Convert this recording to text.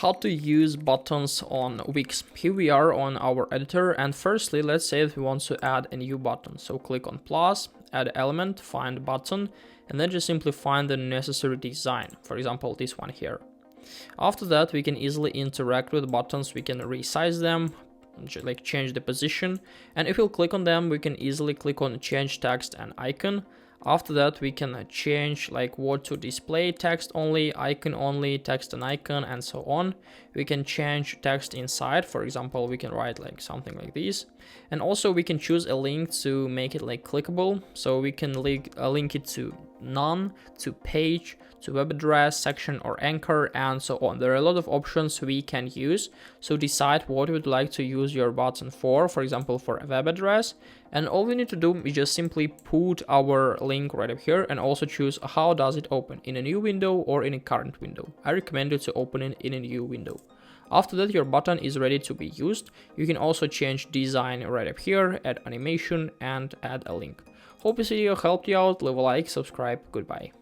how to use buttons on Wix. Here we are on our editor, and firstly, let's say that we want to add a new button. So click on plus, add element, find button, and then just simply find the necessary design. For example, this one here. After that, we can easily interact with buttons. We can resize them, like change the position, and if we'll click on them, we can easily click on change text and icon. After that, we can change like what to display, text only, icon only, text and icon, and so on. We can change text inside. For example, we can write like something like this. And also we can choose a link to make it like clickable. So we can link it to none, to page, to web address, section or anchor, and so on. There are a lot of options we can use. So decide what you would like to use your button for example, for a web address. And all we need to do is just simply put our link right up here and also choose how does it open, in a new window or in a current window. I recommend you to open it in a new window. After that, your button is ready to be used. You can also change design right up here, add animation, and add a link. Hope this video helped you out. Leave a like, subscribe, goodbye.